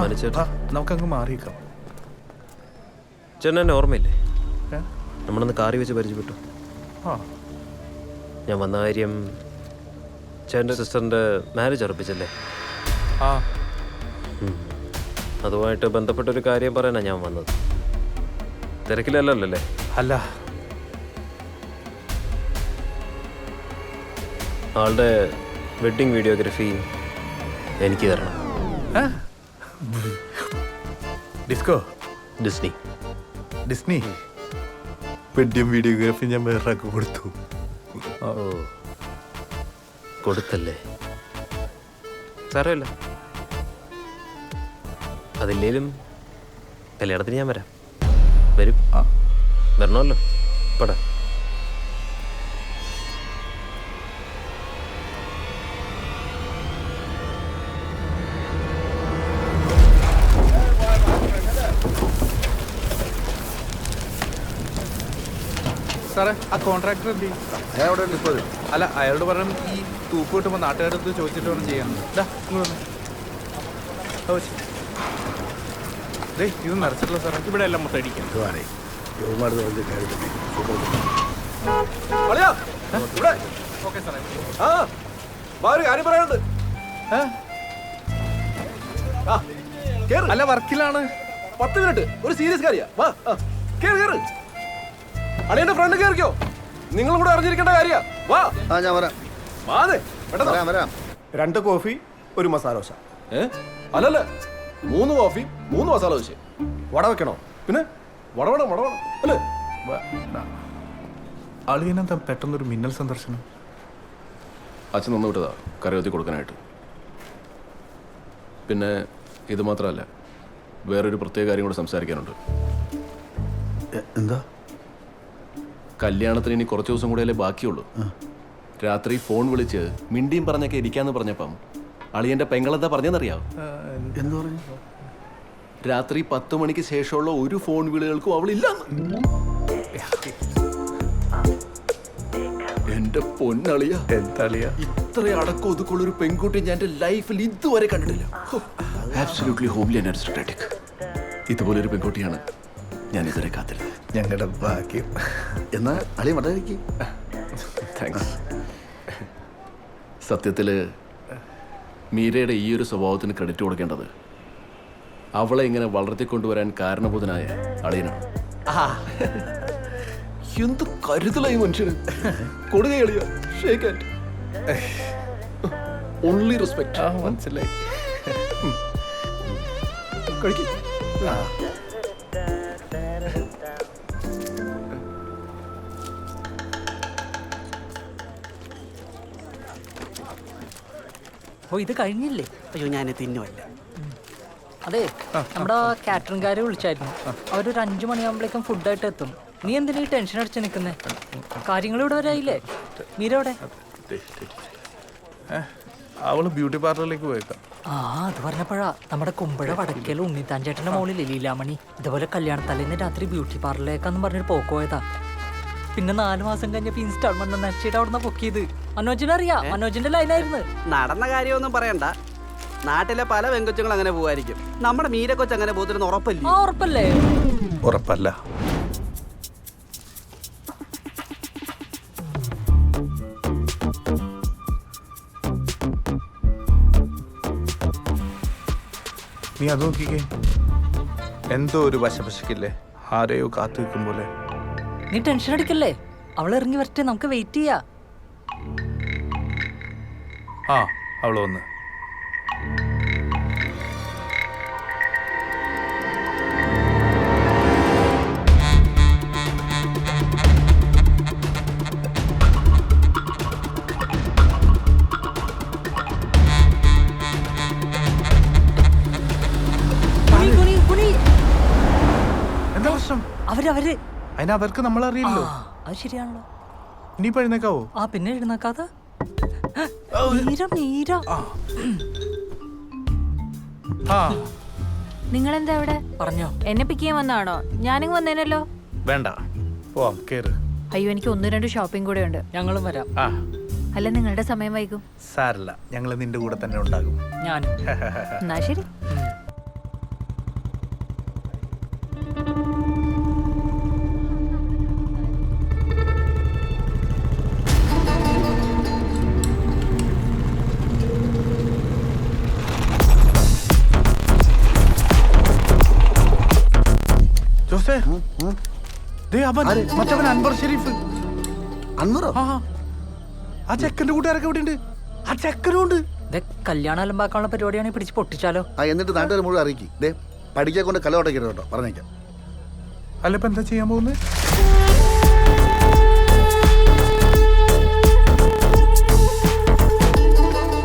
മനച്ചേട്ടാ നമുക്കങ്ങ് മാറിയേക്കാം. ചേട്ടൻ എന്നെ ഓർമ്മയില്ലേ? നമ്മളൊന്ന് കാറി വെച്ച് പരിചയപ്പെട്ടു. ഞാൻ വന്ന കാര്യം ചേട്ടൻ്റെ സിസ്റ്ററിൻ്റെ മാരേജ് ഉറപ്പിച്ചല്ലേ? അതുമായിട്ട് ബന്ധപ്പെട്ടൊരു കാര്യം പറയാനാണ് ഞാൻ വന്നത്. തിരക്കിലല്ലോ അല്ലേ? അല്ല, ആളുടെ വെഡ്ഡിങ് വീഡിയോഗ്രാഫി എനിക്ക് തരണം. ഡിസ്നി വെഡ്ഡിങ് വീഡിയോഗ്രാഫി ഞാൻ വേറൊരാൾക്ക് കൊടുത്തു. കൊടുത്തല്ലേ? സാരമില്ല, അതില്ലേലും കല്യാണത്തിന് ഞാൻ വരും. വരണമല്ലോ. പടാ സാറേ, ആ കോൺട്രാക്ടർ എന്ത് ചെയ്യും? അല്ല, അയാളോട് പറഞ്ഞു ഈ തൂപ്പ് കിട്ടുമ്പോൾ നാട്ടുകാരടുത്ത് ചോദിച്ചിട്ട് വേണം ചെയ്യാൻ. ഇത് നിറച്ചിട്ടില്ല സാറേ, ഇവിടെ എല്ലാം മുട്ടടിക്കാം. അല്ല, വർക്കിലാണ്. 10 മിനിറ്റ്, ഒരു സീരിയസ് കാര്യ. അളിയന്റെ ഫ്രണ്ട് കേറിക്കോ, നിങ്ങൾ കൂടെ അറിഞ്ഞിരിക്കേണ്ട കാര്യ. വാ, ഞാൻ വരാം. 2 കോഫി, 1 മസാല ദോശ. അല്ലല്ല, 3 കോഫി, 3 മസാല ദോശ. വട വെക്കണോ? പിന്നെ വട അല്ലേ? അളിയനെന്താ പെട്ടെന്നൊരു മിന്നൽ സന്ദർശനം? അച്ഛൻ നിന്ന് വിട്ടതാ കറിവത്തി കൊടുക്കാനായിട്ട്. പിന്നെ ഇത് മാത്രമല്ല, വേറൊരു പ്രത്യേക കാര്യം കൂടെ സംസാരിക്കാനുണ്ട്. എന്താ? കല്യാണത്തിന് ഇനി കുറച്ച് ദിവസം കൂടെയല്ലേ ബാക്കിയുള്ളൂ. രാത്രി ഫോൺ വിളിച്ച് മിണ്ടിയും പറഞ്ഞൊക്കെ ഇരിക്കാന്ന് പറഞ്ഞപ്പം അളിയന്റെ പെങ്ങളെന്താ പറഞ്ഞെന്നറിയാവോ? എന്തു പറഞ്ഞു? രാത്രി 10 മണിക്ക് ശേഷമുള്ള ഒരു ഫോൺ വിളികൾക്കും അവളില്ല. എന്റെ പൊന്നളിയ, ഇത്ര അടക്കം ഒതുക്കുള്ളൊരു പെൺകുട്ടി ഞാൻ എന്റെ ലൈഫിൽ ഇതുവരെ കണ്ടിട്ടില്ല. Absolutely homely and aristocratic. ഇതുപോലൊരു പെൺകുട്ടിയാണ് ഞാൻ ഇതുവരെ കാത്തിരുന്നത്. ഞങ്ങളുടെ ഭാഗ്യം. എന്നാ അളിയ മടക്കി. താങ്ക്സ്. സത്യത്തില് മീരയുടെ ഈ ഒരു സ്വഭാവത്തിന് ക്രെഡിറ്റ് കൊടുക്കേണ്ടത് അവളെ ഇങ്ങനെ വളർത്തിക്കൊണ്ടുവരാൻ കാരണബോധനായ അളിയനാണ്. എന്ത് കരുതലായി മനുഷ്യന്. കൊടുകയളിയ ഷേക്ക് ഹാൻഡ്. Only respect. മനസ്സിലായി. കഴിക്കും. ഇത് കഴിഞ്ഞില്ലേ? അയ്യോ, ഞാൻ തിന്നുമല്ല. അതെ, നമ്മുടെ കാറ്ററിംഗുകാരെ വിളിച്ചായിരുന്നു. അവരൊരു 5 മണിയാകുമ്പോഴേക്കും ഫുഡായിട്ട് എത്തും. നീ എന്തിനാ ഈ ടെൻഷൻ അടിച്ച് നിൽക്കുന്നേ? കാര്യങ്ങൾ ഇവിടെ വരായില്ലേ? മീരവിടെ? അവള് ബ്യൂട്ടി പാർലറിലേക്ക് പോയേക്കാം. അത് പറഞ്ഞപ്പോഴാ നമ്മുടെ കുമ്പഴ വടക്കേൽ ഉണ്ണിത്താൻ ചേട്ടന്റെ മോളിൽ ലീലാമണി ഇതുപോലെ കല്യാണത്തലേന്ന് രാത്രി ബ്യൂട്ടി പാർലറിലേക്കാന്ന് പറഞ്ഞൊരു പോക്ക് പോയതാ. പിന്നെ 4 മാസം കഴിഞ്ഞപ്പോ ഇൻസ്റ്റാൾമെന്റ് നച്ചിട്ട് അവിടുന്ന് പൊക്കിയത്. മനോജിനെ അറിയാം, മനോജിന്റെ ലൈനായിരുന്നു. നടന്ന കാര്യമൊന്നും പറയണ്ട. നാട്ടിലെ പല പെങ്കൊച്ചുങ്ങൾ അങ്ങനെ പോവായിരിക്കും. നമ്മുടെ മീരക്കൊച്ച് അങ്ങനെ പോത്തിരുന്ന് ഉറപ്പല്ലേ? ഉറപ്പല്ലേ? ഉറപ്പല്ല. നീ അത് നോക്കിക്കേ, എന്തോ ഒരു വശപശക്കില്ലേ, ആരെയോ കാത്തു നിൽക്കും പോലെ. നീ ടെൻഷൻ അടിക്കല്ലേ, അവൾ ഇറങ്ങി വരട്ടെ, നമുക്ക് വെയിറ്റ് ചെയ്യാ. അവള് വന്ന്. എന്താ പ്രശ്നം? അവര് അതിനവർക്ക് നമ്മളറിയില്ലോ. അത് ശരിയാണല്ലോ. ഇനി എഴുന്നേക്കാവോ? പിന്നെ എഴുന്നേക്കാതെ. മീര നിങ്ങളെന്താ ഇവിടെ? പറഞ്ഞോ. എന്നെ പിക്ക് ചെയ്യാൻ വന്നാണോ? ഞാനിങ് വന്നേനല്ലോ. വേണ്ട, പോവാം, കേറ്. അയ്യോ, എനിക്ക് 1-2 ഷോപ്പിംഗ് കൂടെ ഉണ്ട്. ഞങ്ങളും വരാം. അല്ല, നിങ്ങളുടെ സമയം വൈകും. സാരല്ല, ഞങ്ങൾ നിന്റെ കൂടെ തന്നെ ഉണ്ടാകും. ഞാനും. എന്നാ ശരി. മറ്റവൻ അൻവർ ഷെരീഫ്. അന്നൂറോ? ആ ആ ചെക്കന്റെ കൂട്ടുകാരൊക്കെ ഇവിടെ ഉണ്ട്. ആ ചെക്കനും ഉണ്ട്. ഇത് കല്യാണം അലമ്പാക്കാനുള്ള പരിപാടിയാണെങ്കിൽ പിടിച്ച് പൊട്ടിച്ചാലോ? എന്നിട്ട് നാട്ടുകാർ മുഴുവൻ അറിയിക്കും. ദേ പഠിക്കാൻ കൊണ്ട് കല ഉടക്കരുത് കേട്ടോ, പറഞ്ഞേക്കാം. അല്ല ഇപ്പൊ എന്താ ചെയ്യാൻ പോകുന്നത്?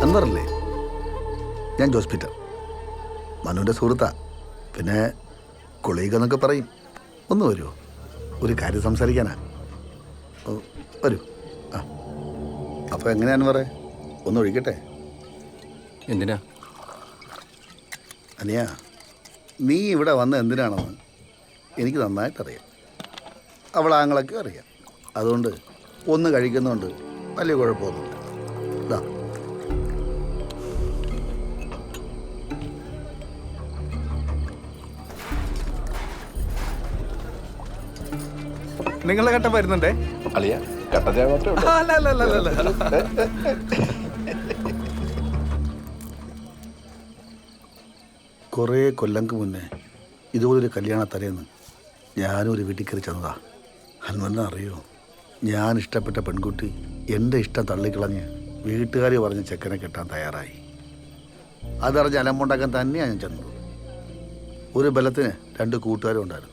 അന്നൂറല്ലേ? ഞാൻ ജോസ് പീറ്റർ, മനുവിൻ്റെ സുഹൃത്താ. പിന്നെ കൊളീഗ് എന്നൊക്കെ പറയും. ഒന്ന് വരുമോ? ഒരു കാര്യം സംസാരിക്കാനാ. വരൂ. ആ അപ്പോൾ എങ്ങനെയാന്ന് പറ, ഒന്ന് ഒഴിക്കട്ടെ. എന്തിനാ? അനിയ, നീ ഇവിടെ വന്ന എന്തിനാണെന്ന് എനിക്ക് നന്നായിട്ടറിയാം. അവളാങ്ങളൊക്കെ അറിയാം. അതുകൊണ്ട് ഒന്ന് കഴിക്കുന്നുണ്ട്, വലിയ കുഴപ്പമൊന്നുമില്ല. ഇതാ നിങ്ങളെ ഘട്ടം വരുന്നുണ്ടേ. അളിയ കട്ടച്ചായ മാത്രമേ ആ, അല്ല. കുറേ കൊല്ലങ്ങൾക്ക് മുന്നേ ഇതുപോലൊരു കല്യാണ തലേന്ന് ഞാനും ഒരു വീട്ടിൽ കയറി ചെന്നതാ. അൻവറിനെ അറിയോ? ഞാൻ ഇഷ്ടപ്പെട്ട പെൺകുട്ടി എൻ്റെ ഇഷ്ടം തള്ളിക്കളഞ്ഞ് വീട്ടുകാർ പറഞ്ഞ ചെക്കനെ കെട്ടാൻ തയ്യാറായി. അതറിഞ്ഞ് അലമ്പുണ്ടാക്കാൻ തന്നെയാണ് ഞാൻ ചെന്നത്. ഒരു ബലത്തിന് 2 കൂട്ടുകാരും ഉണ്ടായിരുന്നു.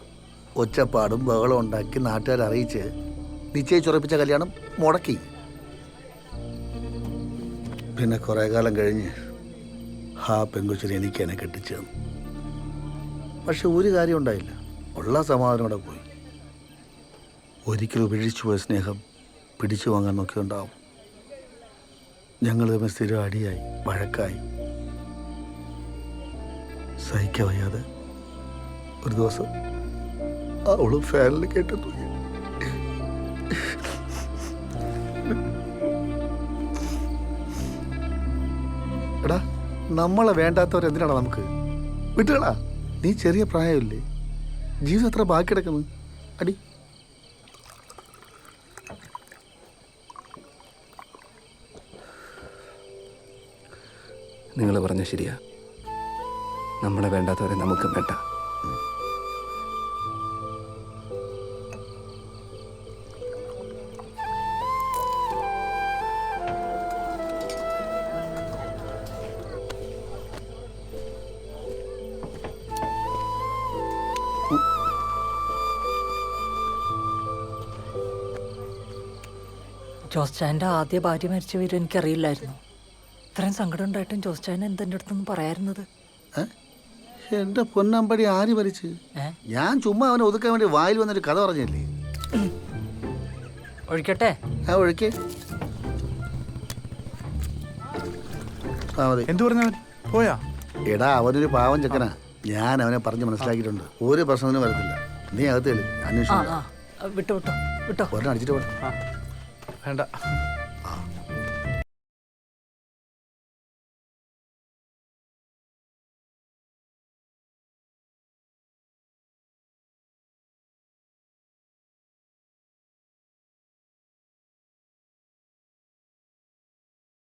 ഒച്ചപ്പാടും ബഹളം ഉണ്ടാക്കി നാട്ടുകാരെ അറിയിച്ച് നിശ്ചയിച്ചുറപ്പിച്ച കല്യാണം മുടക്കി. പിന്നെ കുറേ കാലം കഴിഞ്ഞ് ആ പെങ്കൊച്ചിനെ എനിക്ക് എന്നെ കെട്ടിച്ചു തന്നു. പക്ഷെ ഒരു കാര്യം ഉണ്ടായില്ല, ഉള്ള സമാധാനം കൂടെ പോയി. ഒരിക്കലും ഉപേക്ഷിച്ചു പോയ സ്നേഹം പിടിച്ചു വാങ്ങാൻ നോക്കിയുണ്ടാവും. ഞങ്ങൾ തമ്മിൽ സ്ഥിരം അടിയായി, വഴക്കായി. സഹിക്കാൻ വയ്യാതെ ഒരു ദിവസം അവള് ഫാനിൽ കേട്ടു തൂങ്ങി. എടാ, നമ്മളെ വേണ്ടാത്തവരെന്തിനാണ് നമുക്ക്? വിട്ടുകളാ, നീ ചെറിയ പ്രായമില്ലേ, ജീവിതം എത്ര ബാക്കി കിടക്കുന്നു. അടി. നിങ്ങൾ പറഞ്ഞ ശരിയാ, നമ്മളെ വേണ്ടാത്തവരെ നമുക്ക് വേണ്ട. ജോസ് ചായൻ്റെ ആദ്യ ഭാര്യ മരിച്ച വിവരം എനിക്കറിയില്ലായിരുന്നു. ഇത്രയും സങ്കടം ഉണ്ടായിട്ടും ജോസ് ചായൻ എന്തെൻ്റെ അടുത്തൊന്നും പറയാറുന്നത്? എൻ്റെ പൊന്നമ്പടി ആര് മരിച്ച്? ഞാൻ ചുമ്മാ അവനെ ഒതുക്കാൻ വേണ്ടി വായിൽ വന്നൊരു കഥ പറഞ്ഞല്ലേ. ഒഴിക്കട്ടെ? ആ ഒഴുക്കി. ആ മതി. എന്തു പറഞ്ഞവൻ പോയാ? എടാ, അവനൊരു പാവം ചെക്കനാ. ഞാൻ അവനെ പറഞ്ഞ് മനസ്സിലാക്കിയിട്ടുണ്ട്. ഒരു പ്രശ്നത്തിനും വരത്തില്ല. നീ അകത്തേല് ആ അന്വേഷിച്ചു. വിട്ടോ വിട്ടോ വിട്ടോ. ഒരെണ്ണം അടിച്ചിട്ട് പോട്ടെ. വേണ്ട.